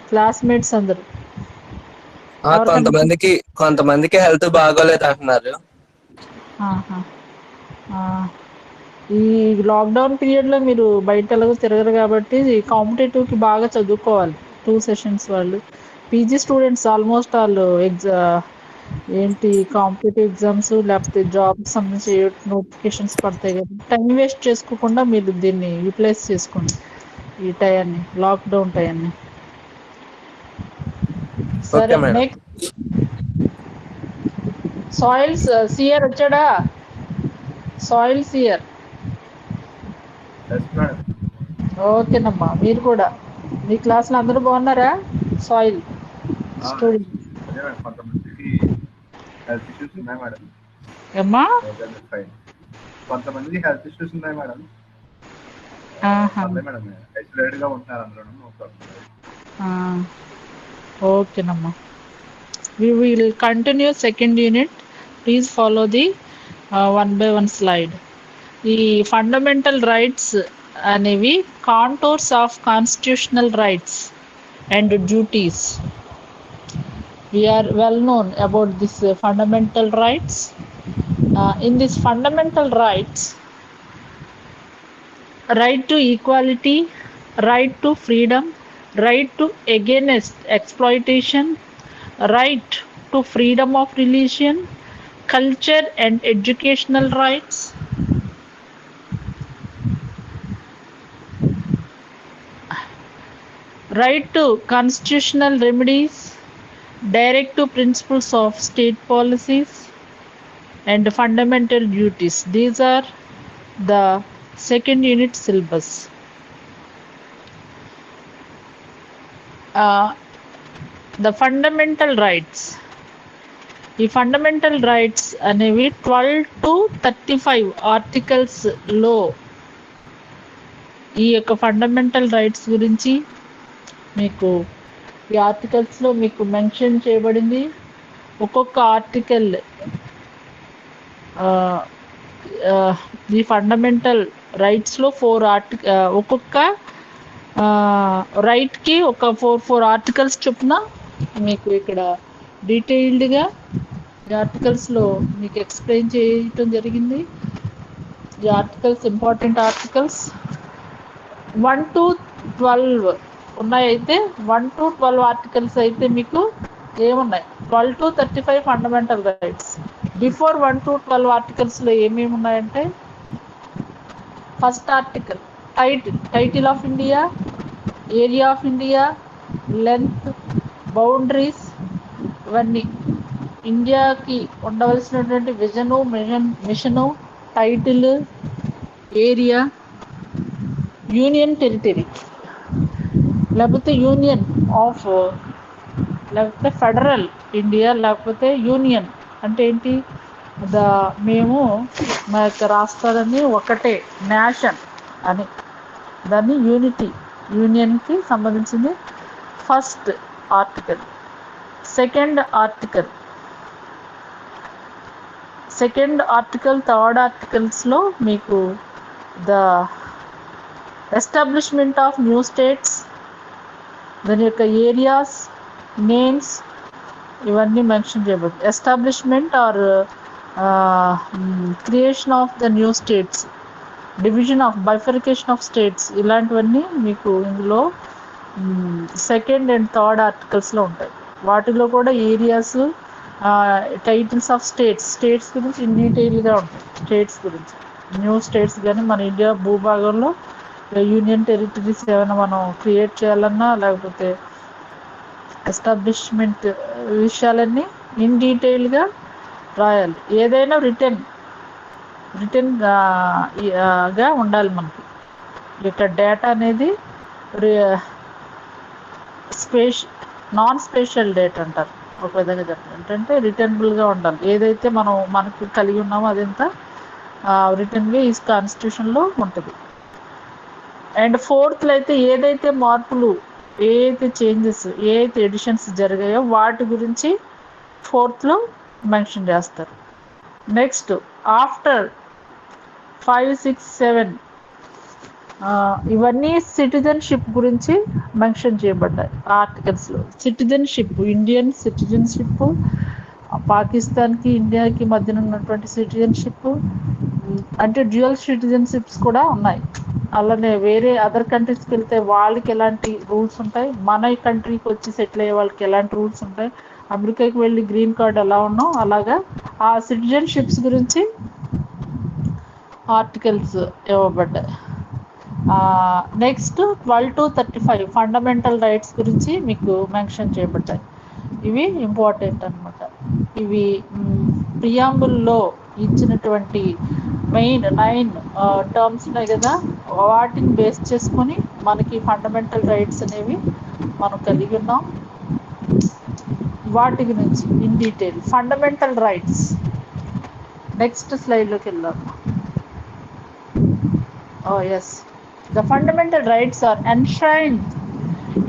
Classmates అందరు ఎవరికన్నా కొంతమందికి హెల్త్ బాగోలేదు అంటున్నారు. ఆహా. ఆ, ఈ లాక్డౌన్ పీరియడ్లో మీరు బయట ఎలాగో తిరగరు కాబట్టి కాంపిటేటివ్కి బాగా చదువుకోవాలి. 2 సెషన్స్ వాళ్ళు పీజీ స్టూడెంట్స్ ఆల్మోస్ట్ వాళ్ళు ఏంటి కాంపిటేటివ్ ఎగ్జామ్స్ లేకపోతే జాబ్కి సంబంధించి నోటిఫికేషన్స్ పడతాయి కదా, టైం వేస్ట్ చేసుకోకుండా మీరు దీన్ని యూటిలైజ్ చేసుకోండి ఈ టయాన్ని, లాక్డౌన్ టయాన్ని. ఓకే సరే, మేడం. నెక్స్ట్ సాయిల్స్ సియర్ వచ్చాడా? సాయిల్ సియర్. ఓకేనమ్మా, మీరు కూడా మీ క్లాస్లో అందరూ బాగున్నారా? సాయిల్ స్టూడెంట్ కొంతమందికి హెల్త్ ఇష్యూస్ ఉన్నాయి మేడం. ఏమ్మా? కొంతమందికి హెల్త్ ఇష్యూస్ ఉన్నాయి మేడం. మేడం ఐసోలేటెడ్ గా ఉంటున్నారు అందరూ. ఓకేనమ్మా, we will continue second unit. Please follow the one by one slide. ఈ ఫండమెంటల్ రైట్స్ అనేవి contours of constitutional rights and duties. We are well known about this fundamental rights. In these fundamental rights, right to equality, right to freedom, right to against exploitation, right to freedom of religion, culture and educational rights, right to constitutional remedies, direct to principles of state policies, and fundamental duties. These are the second unit syllabus. The fundamental rights. ఈ fundamental rights అనేవి 12 to 35 ఆర్టికల్స్లో ఈ యొక్క fundamental rights గురించి మీకు ఈ ఆర్టికల్స్లో మీకు mention చేయబడింది. ఒక్కొక్క ఆర్టికల్ ఈ ఫండమెంటల్ రైట్స్లో ఒక్కొక్క రైట్కి ఒక 4 ఆర్టికల్స్ చొప్పున మీకు ఇక్కడ డీటెయిల్డ్గా ఈ ఆర్టికల్స్లో మీకు ఎక్స్ప్లెయిన్ చేయటం జరిగింది. ఈ ఆర్టికల్స్ ఇంపార్టెంట్ ఆర్టికల్స్ 1 to 12 ఉన్నాయైతే 1 to 12 ఆర్టికల్స్ అయితే మీకు ఏమున్నాయి, 12 to 35 fundamental rights. Before 1 to 12 ఆర్టికల్స్లో ఏమేమి ఉన్నాయంటే, first article title of India, area of India, length, boundaries, ఇవన్నీ ఇండియాకి ఉండవలసినటువంటి vision, mission, title, area, union territory లేకపోతే యూనియన్ ఆఫ్, లేకపోతే ఫెడరల్ ఇండియా, లేకపోతే యూనియన్ అంటే ఏంటి, మేము మా యొక్క రాష్ట్రాలన్నీ ఒకటే నేషన్ అని, దాన్ని యూనియన్కి సంబంధించింది first article. Second article third ఆర్టికల్స్లో మీకు the establishment of new states, దాని యొక్క ఏరియాస్, నేమ్స్, ఇవన్నీ మెన్షన్ చేయబడింది. Establishment or creation of the new states, division of bifurcation of states, ఇలాంటివన్నీ మీకు ఇందులో సెకండ్ అండ్ థర్డ్ ఆర్టికల్స్లో ఉంటాయి. వాటిలో కూడా ఏరియాస్, టైటిల్స్ ఆఫ్ స్టేట్స్ గురించి ఇన్ డీటెయిల్గా ఉంటాయి. స్టేట్స్ గురించి, న్యూ స్టేట్స్ కానీ మన ఇండియా భూభాగంలో యూనియన్ టెరిటరీస్ ఏమైనా మనం క్రియేట్ చేయాలన్నా, లేకపోతే ఎస్టాబ్లిష్మెంట్ విషయాలన్నీ ఇన్ డీటెయిల్గా రాయాలి. ఏదైనా రిటర్న్గా ఉండాలి మనకి. ఇక్కడ డేటా అనేది నాన్ స్పేషియల్ డేటా అంటారు ఒక విధంగా చెప్పాలి. అంటే రిటర్నబుల్గా ఉండాలి. ఏదైతే మనకు కలిగి ఉన్నామో అదంతా రిటర్న్గా ఈ కాన్స్టిట్యూషన్లో ఉంటుంది. అండ్ ఫోర్త్లో అయితే ఏదైతే మార్పులు, ఏదైతే చేంజెస్, ఏదైతే ఎడిషన్స్ జరిగాయో వాటి గురించి ఫోర్త్లో మెన్షన్ చేస్తారు. నెక్స్ట్ ఆఫ్టర్ 5, 6, 7 ఇవన్నీ సిటిజన్షిప్ గురించి మెన్షన్ చేయబడ్డాయి ఆర్టికల్స్లో. సిటిజన్షిప్, ఇండియన్ సిటిజన్షిప్, పాకిస్తాన్కి ఇండియాకి మధ్యన ఉన్నటువంటి సిటిజన్షిప్, అంటే డ్యూయల్ సిటిజన్షిప్స్ కూడా ఉన్నాయి. అలానే వేరే అదర్ కంట్రీస్కి వెళ్తే వాళ్ళకి ఎలాంటి రూల్స్ ఉంటాయి, మన కంట్రీకి వచ్చి సెటిల్ అయ్యే వాళ్ళకి ఎలాంటి రూల్స్ ఉంటాయి, అమెరికాకి వెళ్ళి గ్రీన్ కార్డ్ ఎలా ఉన్నాం అలాగా ఆ సిటిజన్షిప్స్ గురించి ఆర్టికల్స్ ఇవ్వబడ్డాయి. నెక్స్ట్ 12 to 35 ఫండమెంటల్ రైట్స్ గురించి మీకు మెన్షన్ చేయబడ్డాయి. ఇవి ఇంపార్టెంట్ అనమాట. ఇవి ప్రియాంబుల్లో ఇచ్చినటువంటి మెయిన్ 9 టర్మ్స్ ఉన్నాయి కదా, వాటిని బేస్ చేసుకొని మనకి ఫండమెంటల్ రైట్స్ అనేవి మనం కలిగి ఉన్నాం. వాటి గురించి in detail fundamental rights. Next స్లైడ్లోకి వెళ్దాం. Yes, the fundamental rights are enshrined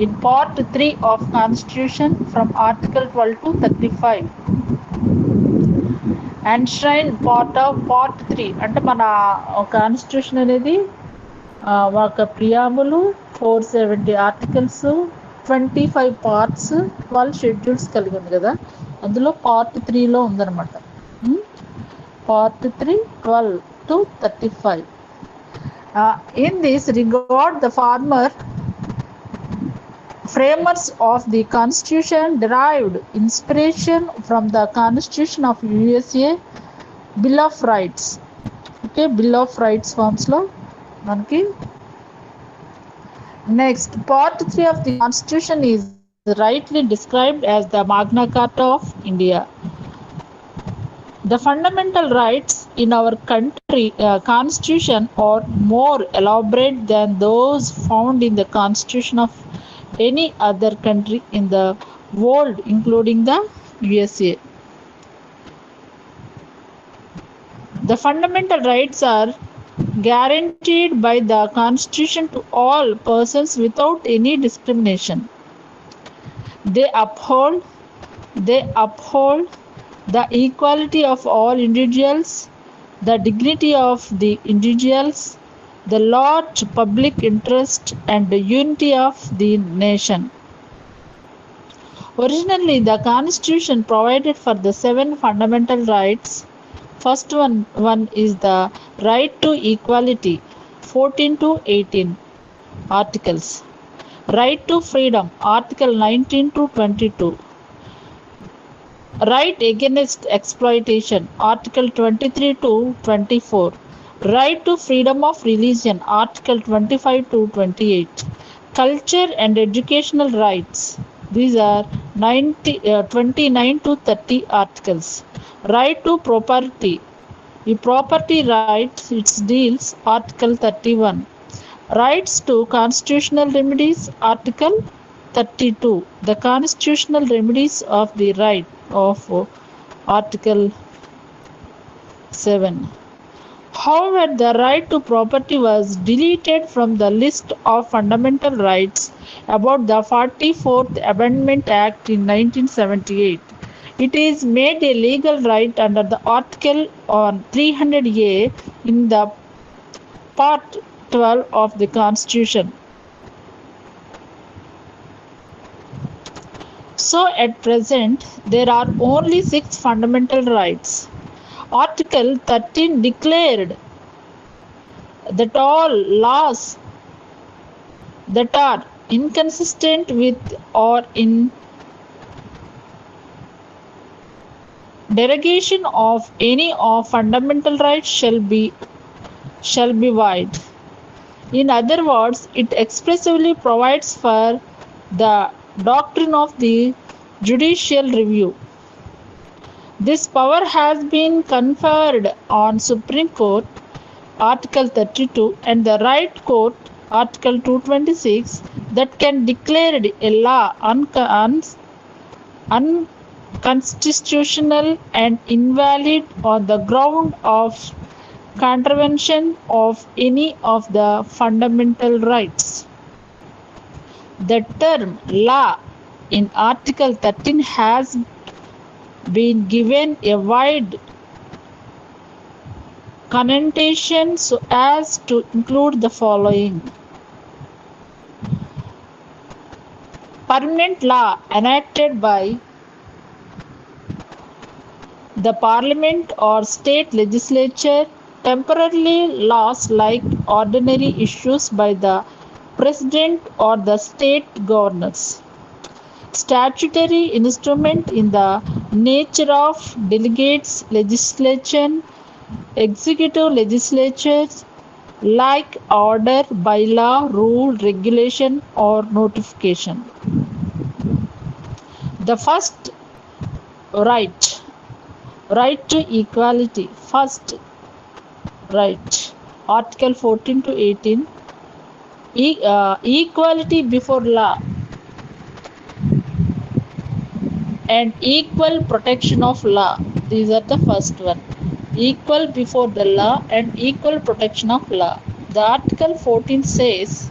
in part 3 of Constitution from Article 12 to 35. Enshrined part 3 అంటే మన కాన్స్టిట్యూషన్ అనేది ఒక ప్రియాంబుల్, 470 ఆర్టికల్స్, 25 పార్ట్స్, 12 షెడ్యూల్స్ కలిగి ఉంది కదా, అందులో part 3లో ఉందన్నమాట. part 3 12 to 35. In this regard, the former framers of the Constitution derived inspiration from the Constitution of USA Bill of Rights. Okay, Bill of Rights forms lo manaki. Next, part 3 of the Constitution is rightly described as the Magna Carta of India. The fundamental rights in our country constitution are more elaborate than those found in the constitution of any other country in the world, including the USA. The fundamental rights are guaranteed by the constitution to all persons without any discrimination. They uphold the equality of all individuals, the dignity of the individuals, the large public interest, and the unity of the nation. Originally, the Constitution provided for the 7 fundamental rights. First one is the right to equality, 14 to 18 articles. Right to freedom, Article 19 to 22. Right against exploitation, Article 23 to 24. Right to freedom of religion, Article 25 to 28. Culture and educational rights, these are 29 to 30 articles. Right to property, the property rights, it deals Article 31. Rights to constitutional remedies, Article 32. The constitutional remedies of the right of Article 7. However, the right to property was deleted from the list of fundamental rights about the 44th Amendment Act in 1978. It is made a legal right under the Article on 300A in the Part 12 of the Constitution. So at present, there are only 6 fundamental rights. Article 13 declared that all laws that are inconsistent with or in derogation of any of fundamental rights shall be void. In other words, it expressly provides for the doctrine of the judicial review. This power has been conferred on Supreme Court, Article 32, and the Right Court, Article 226, that can declare a law unconstitutional and invalid on the ground of contravention of any of the fundamental rights. The term law in Article 13 has been given a wide connotation so as to include the following: permanent law enacted by the parliament or state legislature, temporarily laws like ordinary issues by the president or the state governors, statutory instrument in the nature of delegates legislation, executive legislatures like order, bylaw, rule, regulation, or notification. The first right, right to equality. First right, Article 14 to 18, equality before law and equal protection of law. These are the first one. Equal before the law and equal protection of law. The Article 14 says,